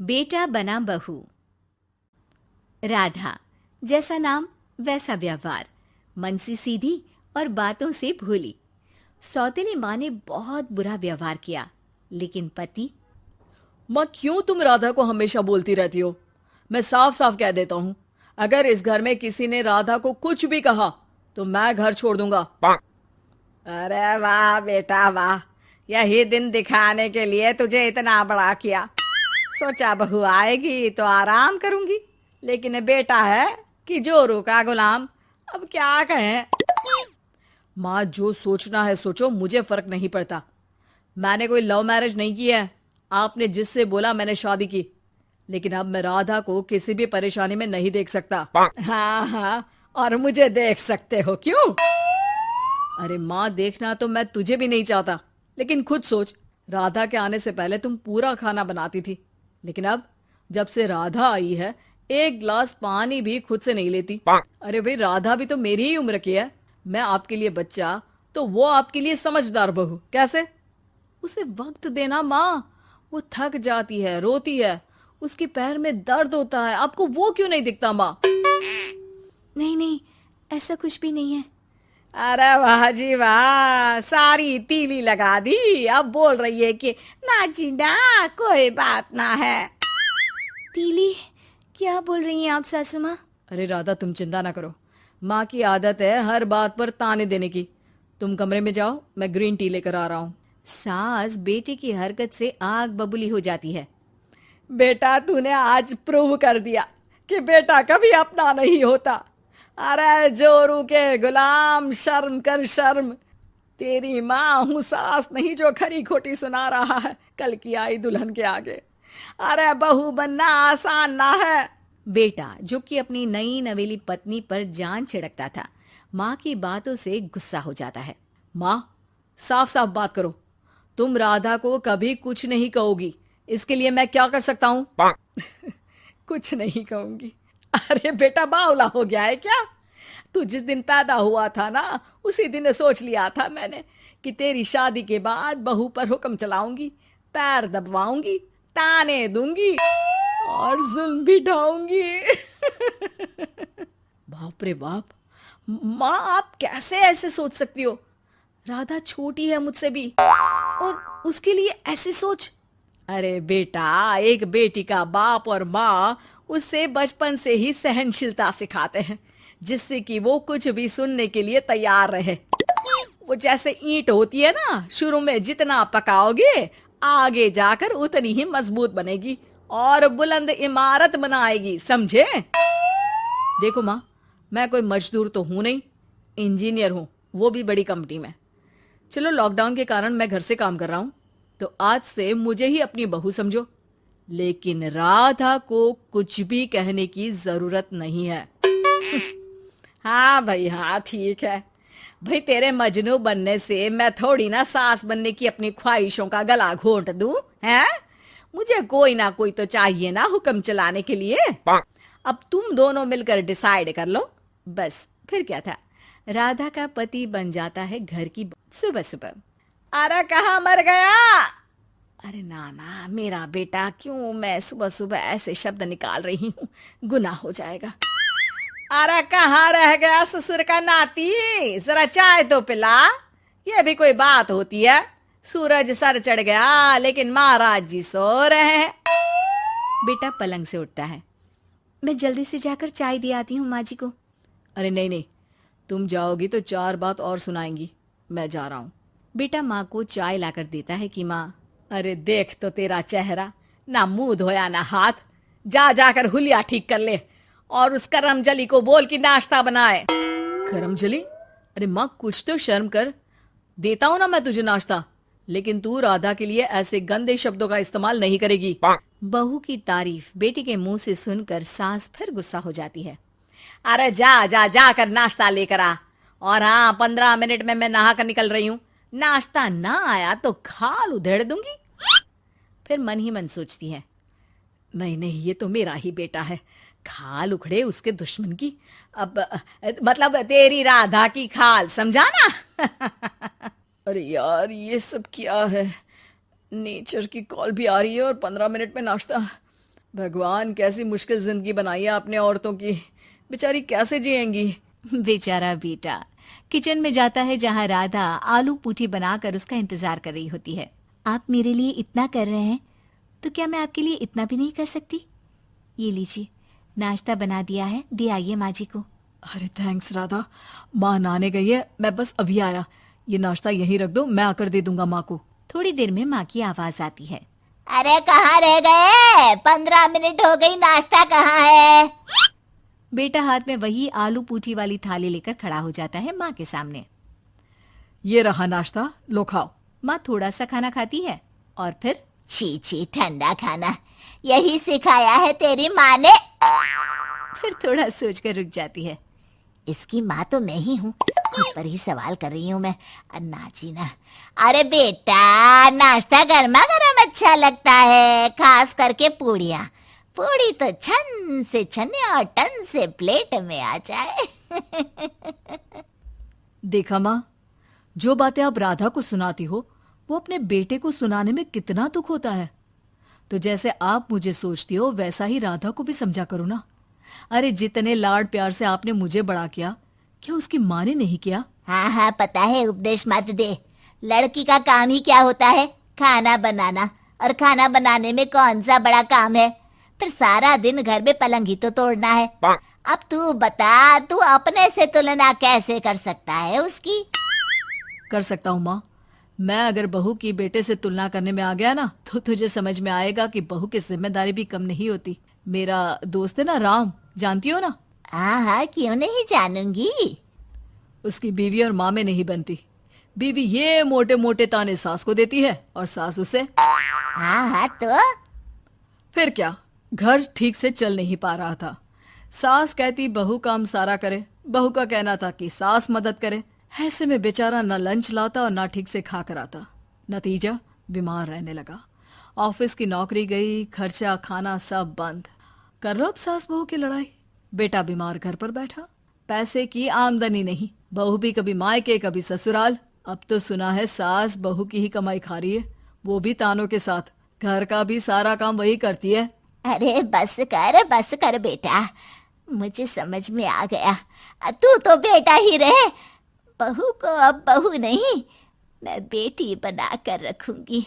बेटा बना बहू। राधा, जैसा नाम वैसा व्यवहार, मन से सीधी और बातों से भोली। सौतेली माँ ने बहुत बुरा व्यवहार किया, लेकिन पति। माँ, क्यों तुम राधा को हमेशा बोलती रहती हो? मैं साफ साफ कह देता हूँ, अगर इस घर में किसी ने राधा को कुछ भी कहा तो मैं घर छोड़ दूंगा। अरे वाह बेटा वाह, यही दिन दिखाने के लिए तुझे इतना बड़ा किया। सोचा बहू आएगी तो आराम करूंगी, लेकिन बेटा है कि जोरू का गुलाम। अब क्या कहें। माँ, जो सोचना है सोचो, मुझे फर्क नहीं पड़ता। मैंने कोई लव मैरिज नहीं की है। आपने जिससे बोला मैंने शादी की, लेकिन अब मैं राधा को किसी भी परेशानी में नहीं देख सकता। हाँ हाँ, और मुझे देख सकते हो क्यों? अरे माँ, देखना तो मैं तुझे भी नहीं चाहता, लेकिन खुद सोच, राधा के आने से पहले तुम पूरा खाना बनाती थी, लेकिन अब जब से राधा आई है एक गिलास पानी भी खुद से नहीं लेती। अरे भाई, राधा भी तो मेरी ही उम्र की है। मैं आपके लिए बच्चा तो वो आपके लिए समझदार बहू। कैसे? उसे वक्त देना माँ। वो थक जाती है, रोती है, उसके पैर में दर्द होता है। आपको वो क्यों नहीं दिखता माँ? नहीं नहीं, ऐसा कुछ भी नहीं है। अरे वाह जी वाह, सारी तीली लगा दी। अब बोल रही है कि ना जी ना, कोई बात ना है। तीली? क्या बोल रही हैं आप सासू माँ? अरे राधा, तुम चिंता ना करो। माँ की आदत है हर बात पर ताने देने की। तुम कमरे में जाओ, मैं ग्रीन टी लेकर आ रहा हूँ। सास बेटे की हरकत से आग बबूली हो जाती है। बेटा, तूने आज प्रूव कर दिया कि बेटा कभी अपना नहीं होता। अरे जोरू के गुलाम, शर्म कर शर्म। तेरी माँ हूँ, सास नहीं जो खरी खोटी सुना रहा है कल की आई दुल्हन के आगे। अरे बहू बनना आसान ना है। बेटा, जो कि अपनी नई नवेली पत्नी पर जान छिड़कता था, माँ की बातों से गुस्सा हो जाता है। माँ, साफ साफ बात करो। तुम राधा को कभी कुछ नहीं कहोगी, इसके लिए मैं क्या कर सकता हूँ? कुछ नहीं कहूंगी? अरे बेटा, बावला हो गया है क्या? तू जिस दिन पैदा हुआ था ना, उसी दिन सोच लिया था मैंने कि तेरी शादी के बाद बहू पर हुक्म चलाऊंगी, पैर दबवाऊंगी, ताने दूंगी और जुल्म भी ढाऊंगी। बाप रे बाप! माँ, आप कैसे ऐसे सोच सकती हो? राधा छोटी है मुझसे भी, और उसके लिए ऐसी सोच। अरे बेटा, एक बेटी का बाप और माँ उससे बचपन से ही सहनशीलता सिखाते हैं, जिससे कि वो कुछ भी सुनने के लिए तैयार रहे। वो जैसे ईंट होती है ना, शुरू में जितना पकाओगे आगे जाकर उतनी ही मजबूत बनेगी और बुलंद इमारत बनाएगी, समझे? देखो माँ, मैं कोई मजदूर तो हूं नहीं, इंजीनियर हूं, वो भी बड़ी कंपनी में। चलो, लॉकडाउन के कारण मैं घर से काम कर रहा हूं, तो आज से मुझे ही अपनी बहू समझो, लेकिन राधा को कुछ भी कहने की जरूरत नहीं है। हाँ भाई हाँ, ठीक है भाई। तेरे मजनू बनने से मैं थोड़ी ना सास बनने की अपनी ख्वाहिशों का गला घोंट दूं, हैं? मुझे कोई ना कोई तो चाहिए ना हुक्म चलाने के लिए। अब तुम दोनों मिलकर डिसाइड कर लो बस। फिर क्या था, राधा का पति बन जाता है घर की सुबह सुबह। अरे कहाँ मर गया? अरे ना, मेरा बेटा, क्यों मैं सुबह सुबह ऐसे शब्द निकाल रही हूँ, गुनाह हो जाएगा। अरे कहाँ रह गया ससुर का नाती? जरा चाय तो पिला। ये भी कोई बात होती है? सूरज सर चढ़ गया लेकिन महाराज जी सो रहे हैं। बेटा पलंग से उठता है। मैं जल्दी से जाकर चाय दे आती हूँ माँ जी को। अरे नहीं नहीं, तुम जाओगी तो 4 बात और सुनाएंगी। मैं जा रहा हूँ। बेटा माँ को चाय लाकर देता है कि माँ। अरे देख तो तेरा चेहरा, ना मुंह धोया ना हाथ। जा जाकर हुलिया ठीक कर ले और उस करमजली को बोल कि नाश्ता बनाए। करमजली? अरे माँ, कुछ तो शर्म कर। देता हूं ना मैं तुझे नाश्ता, लेकिन तू राधा के लिए ऐसे गंदे शब्दों का इस्तेमाल नहीं करेगी। बहू की तारीफ बेटी के मुंह से सुनकर सास फिर गुस्सा हो जाती है। अरे जा जा जाकर नाश्ता लेकर आ। और हाँ, 15 मिनट में मैं नहा कर निकल रही हूँ। नाश्ता ना आया तो खाल उधेड़ दूंगी। फिर मन ही मन सोचती है, नहीं नहीं, ये तो मेरा ही बेटा है। खाल उखड़े उसके दुश्मन की। अब मतलब तेरी राधा की खाल, समझा ना? अरे यार, ये सब क्या है? नेचर की कॉल भी आ रही है और 15 मिनट में नाश्ता। भगवान, कैसी मुश्किल जिंदगी बनाई है आपने औरतों की। बेचारी कैसे जिएंगी। बेचारा बेटा किचन में जाता है जहाँ राधा आलू पूठी बनाकर उसका इंतजार कर रही होती है। आप मेरे लिए इतना कर रहे हैं तो क्या मैं आपके लिए इतना भी नहीं कर सकती? ये लीजिए, नाश्ता बना दिया है, दे आइए माँ जी को। अरे थैंक्स राधा, माँ नहाने गई है, मैं बस अभी आया। ये नाश्ता यहीं रख दो, मैं आकर दे दूंगा माँ को। थोड़ी देर में माँ की आवाज आती है। अरे कहाँ रह गए? 15 मिनट हो गई, नाश्ता कहाँ है? बेटा हाथ में वही आलू पूठी वाली थाली लेकर खड़ा हो जाता है माँ के सामने। ये रहा नाश्ता, लो खाओ। माँ थोड़ा सा खाना खाती है और फिर छी छी, ठंडा खाना, यही सिखाया है तेरी माँ ने? फिर थोड़ा सोचकर रुक जाती है। इसकी माँ तो मैं ही हूँ, खुद पर ही सवाल कर रही हूँ मैं। अन्ना जी ना, अरे बेटा, नाश्ता गर्मा गर्म अच्छा लगता है, खास करके पूड़ियाँ। पूड़ी तो छन से छने और टन से प्लेट में आ जाए। देखा माँ, जो बातें आप राधा को सुनाती हो वो अपने बेटे को सुनाने में कितना दुख होता है। तो जैसे आप मुझे सोचती हो वैसा ही राधा को भी समझा करो ना। अरे जितने लाड प्यार से आपने मुझे बड़ा किया, क्या उसकी माँ ने नहीं किया? हाँ हाँ, पता है, उपदेश मत दे। लड़की का काम ही क्या होता है? खाना बनाना। और खाना बनाने में कौन सा बड़ा काम है? फिर सारा दिन घर में पलंग ही तो तोड़ना है। अब तू बता, तू अपने से तुलना कैसे कर सकता है उसकी? कर सकता हूँ माँ। मैं अगर बहू की बेटे से तुलना करने में आ गया ना, तो तुझे समझ में आएगा कि बहू की जिम्मेदारी भी कम नहीं होती। मेरा दोस्त है ना राम, जानती हो ना? हाँ हाँ, क्यों नहीं जानूंगी। उसकी बीवी और माँ में नहीं बनती। बीवी ये मोटे मोटे ताने सास को देती है और सास उसे। हाँ हाँ, तो फिर क्या, घर ठीक से चल नहीं पा रहा था। सास कहती बहू काम सारा करे, बहू का कहना था कि सास मदद करे। ऐसे में बेचारा न लंच लाता और ना ठीक से खा कर आता। नतीजा, बीमार रहने लगा। ऑफिस की नौकरी गई, खर्चा खाना सब बंद। कर लो अब सास बहू की लड़ाई। बेटा बीमार घर पर बैठा, पैसे की आमदनी नहीं। बहू भी कभी मायके कभी ससुराल। अब तो सुना है सास बहू की ही कमाई खा रही है, वो भी तानों के साथ। घर का भी सारा काम वही करती है। अरे बस कर बेटा, मुझे समझ में आ गया। तू तो बेटा ही रहे, बहू को अब बहू नहीं, मैं बेटी बना कर रखूंगी।